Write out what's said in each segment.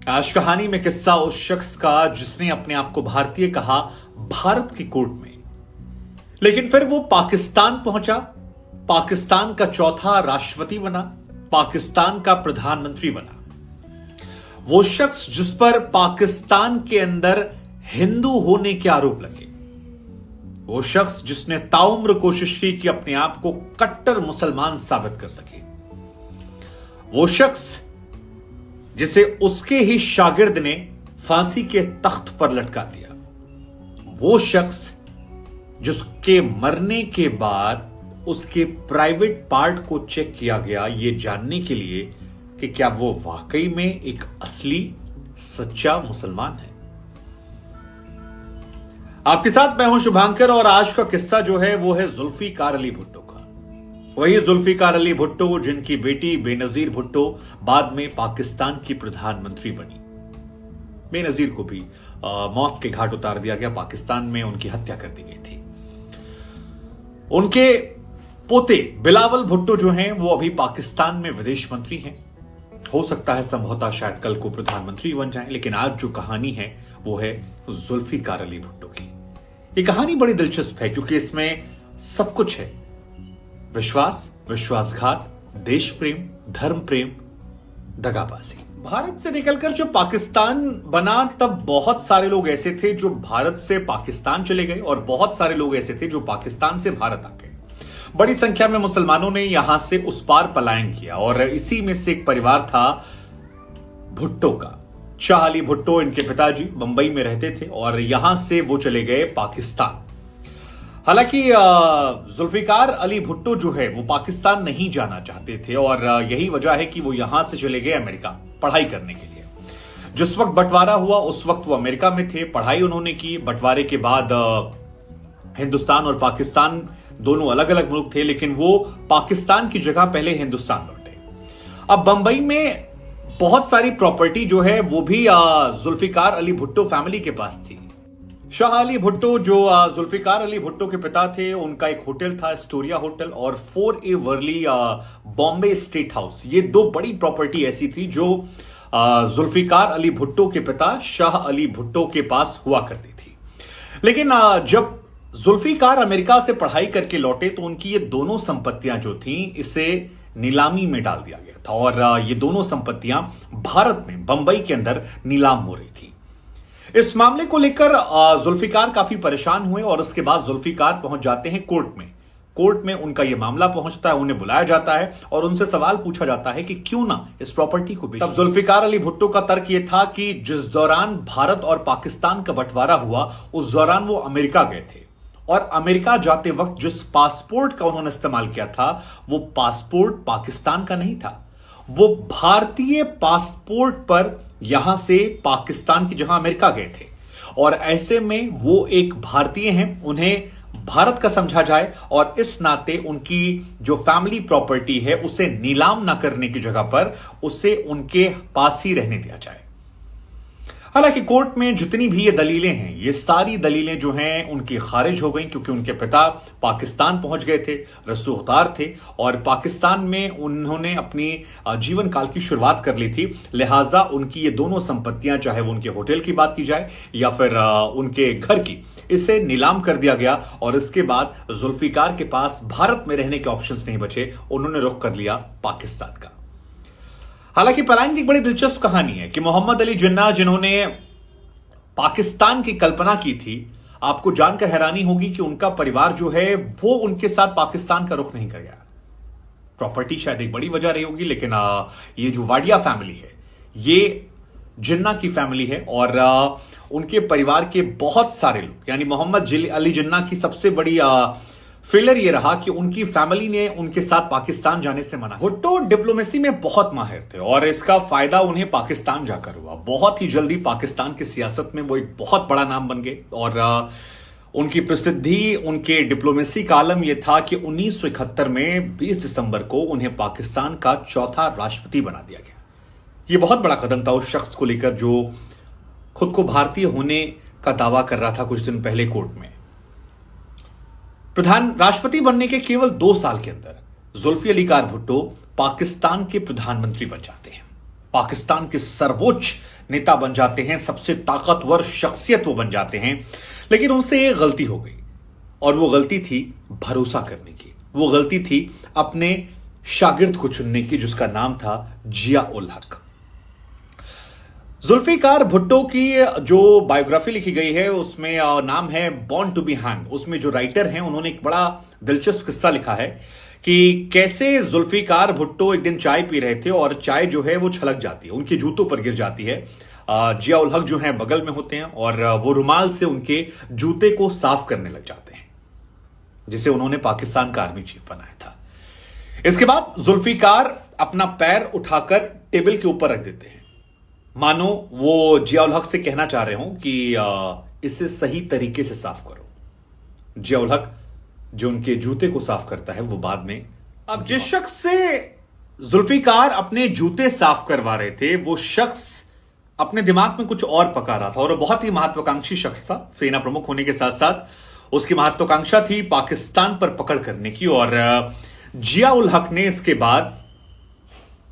आज कहानी में किस्सा उस शख्स का जिसने अपने आप को भारतीय कहा भारत की कोर्ट में, लेकिन फिर वो पाकिस्तान पहुंचा, पाकिस्तान का चौथा राष्ट्रपति बना, पाकिस्तान का प्रधानमंत्री बना। वो शख्स जिस पर पाकिस्तान के अंदर हिंदू होने के आरोप लगे, वो शख्स जिसने ताउम्र कोशिश की कि अपने आप को कट्टर मुसलमान साबित कर सके, वो शख्स जिसे उसके ही शागिर्द ने फांसी के तख्त पर लटका दिया, वो शख्स जिसके मरने के बाद उसके प्राइवेट पार्ट को चेक किया गया ये जानने के लिए कि क्या वो वाकई में एक असली सच्चा मुसलमान है। आपके साथ मैं हूं शुभांकर और आज का किस्सा जो है वो है जुल्फिकार अली भुट्टो का। वही जुल्फिकार अली भुट्टो जिनकी बेटी बेनजीर भुट्टो बाद में पाकिस्तान की प्रधानमंत्री बनी। बेनजीर को भी मौत के घाट उतार दिया गया, पाकिस्तान में उनकी हत्या कर दी गई थी। उनके पोते बिलावल भुट्टो जो हैं वो अभी पाकिस्तान में विदेश मंत्री हैं। हो सकता है संभवतः शायद कल को प्रधानमंत्री बन जाएं, लेकिन आज जो कहानी है वो है जुल्फिकार अली भुट्टो की। ये कहानी बड़ी दिलचस्प है क्योंकि इसमें सब कुछ है, विश्वास, विश्वासघात, देश प्रेम, धर्म प्रेम, दगाबाजी। भारत से निकलकर जो पाकिस्तान बना तब बहुत सारे लोग ऐसे थे जो भारत से पाकिस्तान चले गए और बहुत सारे लोग ऐसे थे जो पाकिस्तान से भारत आ गए। बड़ी संख्या में मुसलमानों ने यहां से उस पार पलायन किया और इसी में से एक परिवार था भुट्टो का। शाह अली भुट्टो इनके पिताजी मुंबई में रहते थे और यहां से वो चले गए पाकिस्तान। हालांकि जुल्फिकार अली भुट्टो जो है वो पाकिस्तान नहीं जाना चाहते थे और यही वजह है कि वो यहां से चले गए अमेरिका पढ़ाई करने के लिए। जिस वक्त बंटवारा हुआ उस वक्त वो अमेरिका में थे, पढ़ाई उन्होंने की। बंटवारे के बाद हिंदुस्तान और पाकिस्तान दोनों अलग अलग मुल्क थे, लेकिन वो पाकिस्तान की जगह पहले हिंदुस्तान लौटे। अब बंबई में बहुत सारी प्रॉपर्टी जो है वो भी जुल्फिकार अली भुट्टो फैमिली के पास थी। शाह अली भुट्टो जो जुल्फिकार अली भुट्टो के पिता थे, उनका एक होटल था एस्टोरिया होटल और 4A Worli Bombay state house. ये दो बड़ी प्रॉपर्टी ऐसी थी जो जुल्फिकार अली भुट्टो के पिता शाह अली भुट्टो के पास हुआ करती थी। लेकिन जब जुल्फिकार अमेरिका से पढ़ाई करके लौटे तो उनकी ये दोनों संपत्तियां जो थी इसे नीलामी में डाल दिया गया था और ये दोनों संपत्तियां भारत में बंबई के अंदर नीलाम हो रही थी। इस मामले को लेकर जुल्फिकार काफी परेशान हुए और उसके बाद जुल्फिकार पहुंच जाते हैं कोर्ट में। कोर्ट में उनका यह मामला पहुंचता है, उन्हें बुलाया जाता है और उनसे सवाल पूछा जाता है कि क्यों ना इस प्रॉपर्टी को बेचें। तब जुल्फिकार अली भुट्टो का तर्क यह था कि जिस दौरान भारत और पाकिस्तान का बंटवारा हुआ उस दौरान वो अमेरिका गए थे और अमेरिका जाते वक्त जिस पासपोर्ट का उन्होंने इस्तेमाल किया था वो पासपोर्ट पाकिस्तान का नहीं था, वो भारतीय पासपोर्ट पर यहां से पाकिस्तान की जगह अमेरिका गए थे और ऐसे में वो एक भारतीय हैं, उन्हें भारत का समझा जाए और इस नाते उनकी जो फैमिली प्रॉपर्टी है उसे नीलाम ना करने की जगह पर उसे उनके पास ही रहने दिया जाए। हालांकि कोर्ट में जितनी भी ये दलीलें हैं ये सारी दलीलें जो हैं उनकी खारिज हो गई क्योंकि उनके पिता पाकिस्तान पहुंच गए थे, रसूखदार थे और पाकिस्तान में उन्होंने अपनी जीवन काल की शुरुआत कर ली थी। लिहाजा उनकी ये दोनों संपत्तियां, चाहे वो उनके होटल की बात की जाए या फिर उनके घर की, इसे नीलाम कर दिया गया और इसके बाद जुल्फिकार के पास भारत में रहने के ऑप्शंस नहीं बचे, उन्होंने रुख कर लिया पाकिस्तान का। हालांकि पलायन की एक बड़ी दिलचस्प कहानी है कि मोहम्मद अली जिन्ना जिन्होंने पाकिस्तान की कल्पना की थी, आपको जानकर हैरानी होगी कि उनका परिवार जो है वो उनके साथ पाकिस्तान का रुख नहीं कर गया। प्रॉपर्टी शायद एक बड़ी वजह रही होगी, लेकिन ये जो वाडिया फैमिली है ये जिन्ना की फैमिली है और उनके परिवार के बहुत सारे लोग, यानी मोहम्मद अली जिन्ना की सबसे बड़ी फेलियर ये रहा कि उनकी फैमिली ने उनके साथ पाकिस्तान जाने से मना। भुट्टो डिप्लोमेसी में बहुत माहिर थे और इसका फायदा उन्हें पाकिस्तान जाकर हुआ। बहुत ही जल्दी पाकिस्तान की सियासत में वो एक बहुत बड़ा नाम बन गए और उनकी प्रसिद्धि, उनके डिप्लोमेसी का आलम यह था कि 1971 में 20 दिसंबर को उन्हें पाकिस्तान का चौथा राष्ट्रपति बना दिया गया। यह बहुत बड़ा कदम था उस शख्स को लेकर जो खुद को भारतीय होने का दावा कर रहा था कुछ दिन पहले कोर्ट में। प्रधान राष्ट्रपति बनने के केवल 2 साल के अंदर जुल्फिकार भुट्टो पाकिस्तान के प्रधानमंत्री बन जाते हैं। पाकिस्तान के सर्वोच्च नेता बन जाते हैं, सबसे ताकतवर शख्सियत वो बन जाते हैं। लेकिन उनसे एक गलती हो गई, और वो गलती थी भरोसा करने की। वो गलती थी अपने शागिर्द को चुनने की, जिसका नाम था जिया उल हक। जुल्फिकार भुट्टो की जो बायोग्राफी लिखी गई है उसमें नाम है बॉर्न टू बी हैंग। उसमें जो राइटर हैं उन्होंने एक बड़ा दिलचस्प किस्सा लिखा है कि कैसे जुल्फिकार भुट्टो एक दिन चाय पी रहे थे और चाय जो है वो छलक जाती है, उनके जूतों पर गिर जाती है। जिया उल हक जो है बगल में होते हैं और वो रुमाल से उनके जूते को साफ करने लग जाते हैं, जिसे उन्होंने पाकिस्तान का आर्मी चीफ बनाया था। इसके बाद जुल्फिकार अपना पैर उठाकर टेबल के ऊपर रख देते हैं, मानो वो जिया उल हक से कहना चाह रहे हो कि इसे सही तरीके से साफ करो। जिया उल हक जो उनके जूते को साफ करता है वो बाद में, अब जिस शख्स से जुल्फिकार अपने जूते साफ करवा रहे थे वो शख्स अपने दिमाग में कुछ और पका रहा था, और वो बहुत ही महत्वाकांक्षी शख्स था। सेना प्रमुख होने के साथ साथ उसकी महत्वाकांक्षा थी पाकिस्तान पर पकड़ करने की। और जिया उल हक ने इसके बाद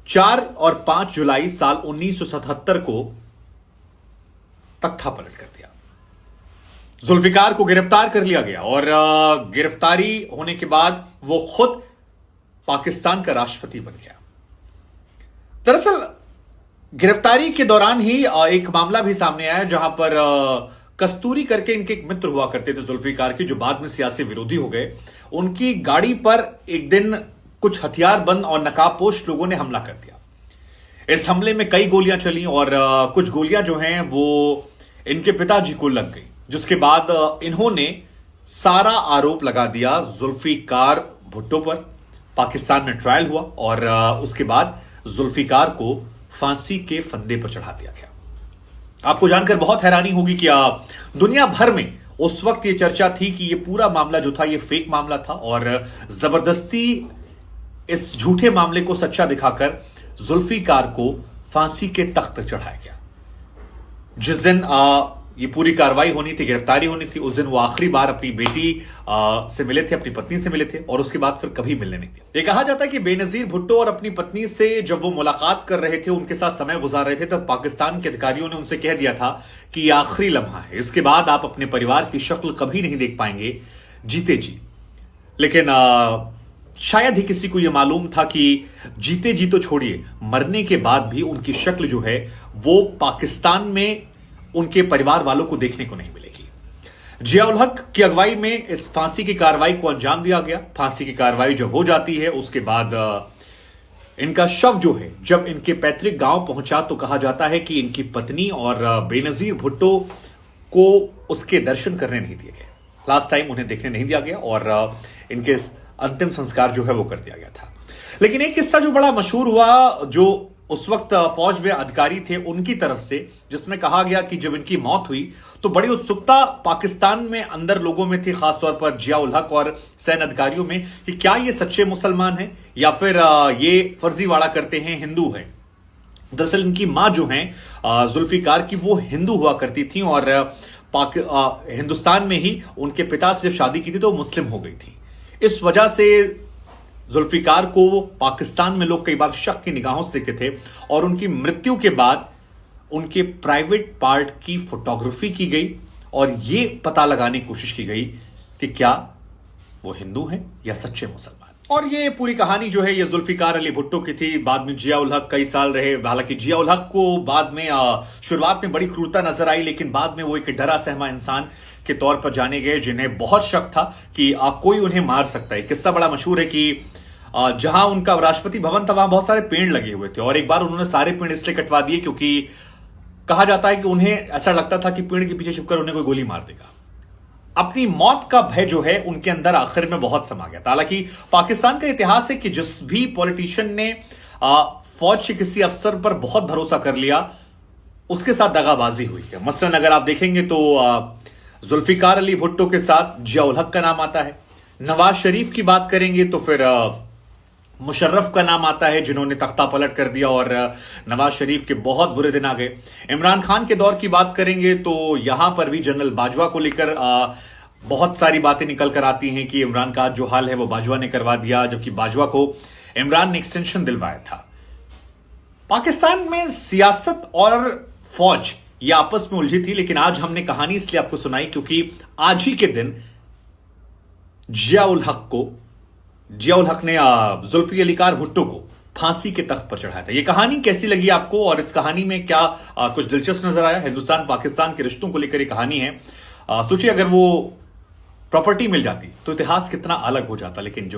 4 और 5 जुलाई साल 1977 को तख्ता पलट कर दिया। जुल्फिकार को गिरफ्तार कर लिया गया और गिरफ्तारी होने के बाद वो खुद पाकिस्तान का राष्ट्रपति बन गया। दरअसल गिरफ्तारी के दौरान ही एक मामला भी सामने आया जहां पर कस्तूरी करके इनके एक मित्र हुआ करते थे जुल्फिकार की, जो बाद में सियासी विरोधी हो गए। उनकी गाड़ी पर एक दिन कुछ हथियारबंद और नकाबपोश लोगों ने हमला कर दिया। इस हमले में कई गोलियां चली और कुछ गोलियां जो हैं वो इनके पिताजी को लग गई, जिसके बाद इन्होंने सारा आरोप लगा दिया जुल्फिकार भुट्टो पर। पाकिस्तान में ट्रायल हुआ और उसके बाद जुल्फिकार को फांसी के फंदे पर चढ़ा दिया गया। आपको जानकर बहुत हैरानी होगी कि दुनिया भर में उस वक्त ये चर्चा थी कि ये पूरा मामला जो था ये फेक मामला था, और जबरदस्ती इस झूठे मामले को सच्चा दिखाकर जुल्फिकार को फांसी के तख्त पर चढ़ाया गया। जिस दिन ये पूरी कार्रवाई होनी थी, गिरफ्तारी होनी थी, उस दिन वो आखिरी बार अपनी बेटी से मिले थे, अपनी पत्नी से मिले थे, और उसके बाद फिर कभी मिलने नहीं दिया। ये कहा जाता है कि बेनजीर भुट्टो और अपनी पत्नी से जब वो मुलाकात कर रहे थे, उनके साथ समय गुजार रहे थे, तब पाकिस्तान के अधिकारियों ने उनसे कह दिया था कि ये आखिरी लम्हा है, इसके बाद आप अपने परिवार की शक्ल कभी नहीं देख पाएंगे जीते जी। लेकिन शायद ही किसी को यह मालूम था कि जीते जी तो छोड़िए, मरने के बाद भी उनकी शक्ल जो है वो पाकिस्तान में उनके परिवार वालों को देखने को नहीं मिलेगी। जिया उल हक की अगुवाई में इस फांसी की कार्रवाई को अंजाम दिया गया। फांसी की कार्रवाई जब हो जाती है उसके बाद इनका शव जो है जब इनके पैतृक गांव पहुंचा तो कहा जाता है कि इनकी पत्नी और बेनजीर भुट्टो को उसके दर्शन करने नहीं दिए गए, लास्ट टाइम उन्हें देखने नहीं दिया गया, और इनके अंतिम संस्कार जो है वो कर दिया गया था। लेकिन एक किस्सा जो बड़ा मशहूर हुआ, जो उस वक्त फौज में अधिकारी थे उनकी तरफ से, जिसमें कहा गया कि जब इनकी मौत हुई तो बड़ी उत्सुकता पाकिस्तान में अंदर लोगों में थी, खासतौर पर जिया उल हक और सैन्य अधिकारियों में, कि क्या ये सच्चे मुसलमान हैं या फिर ये फर्जीवाड़ा करते हैं, हिंदू हैं। दरअसल इनकी मां जो है जुल्फिकार की, वो हिंदू हुआ करती थी और हिंदुस्तान में ही उनके पिता से जब शादी की थी तो मुस्लिम हो गई थी। इस वजह से जुल्फिकार को पाकिस्तान में लोग कई बार शक की निगाहों से देखते थे, और उनकी मृत्यु के बाद उनके प्राइवेट पार्ट की फोटोग्राफी की गई और यह पता लगाने की कोशिश की गई कि क्या वो हिंदू हैं या सच्चे मुसलमान। और ये पूरी कहानी जो है ये जुल्फिकार अली भुट्टो की थी। बाद में जिया उल हक कई साल रहे, हालांकि जिया उल हक को बाद में शुरुआत में बड़ी क्रूरता नजर आई, लेकिन बाद में वो एक डरा सहमा इंसान के तौर पर जाने गए, जिन्हें बहुत शक था कि कोई उन्हें मार सकता है। किस्सा बड़ा मशहूर है कि जहां उनका राष्ट्रपति भवन था वहां बहुत सारे पेड़ लगे हुए थे, और एक बार उन्होंने सारे पेड़ इसलिए कटवा दिए क्योंकि कहा जाता है कि उन्हें ऐसा लगता था कि पेड़ के पीछे छिपकर उन्हें कोई गोली मार देगा। अपनी मौत का भय जो है उनके अंदर आखिर में बहुत समा गया था। हालांकि पाकिस्तान का इतिहास है कि जिस भी पॉलिटिशियन ने फौज के किसी अफसर पर बहुत भरोसा कर लिया उसके साथ दगाबाजी हुई है। मसलन अगर आप देखेंगे तो जुल्फिकार अली भुट्टो के साथ जिया उल हक का नाम आता है। नवाज शरीफ की बात करेंगे तो फिर मुशर्रफ का नाम आता है, जिन्होंने तख्ता पलट कर दिया और नवाज शरीफ के बहुत बुरे दिन आ गए। इमरान खान के दौर की बात करेंगे तो यहां पर भी जनरल बाजवा को लेकर बहुत सारी बातें निकल कर आती हैं कि इमरान का जो हाल है वो बाजवा ने करवा दिया, जबकि बाजवा को इमरान ने एक्सटेंशन दिलवाया था। पाकिस्तान में सियासत और फौज ये आपस में उलझी थी। लेकिन आज हमने कहानी इसलिए आपको सुनाई क्योंकि आज ही के दिन जियाउल हक ने जुल्फिकार भुट्टो को फांसी के तख्त पर चढ़ाया था। यह कहानी कैसी लगी आपको और इस कहानी में क्या कुछ दिलचस्प नजर आया? हिंदुस्तान पाकिस्तान के रिश्तों को लेकर यह कहानी है। सोचिए अगर वो प्रॉपर्टी मिल जाती तो इतिहास कितना अलग हो जाता। लेकिन जो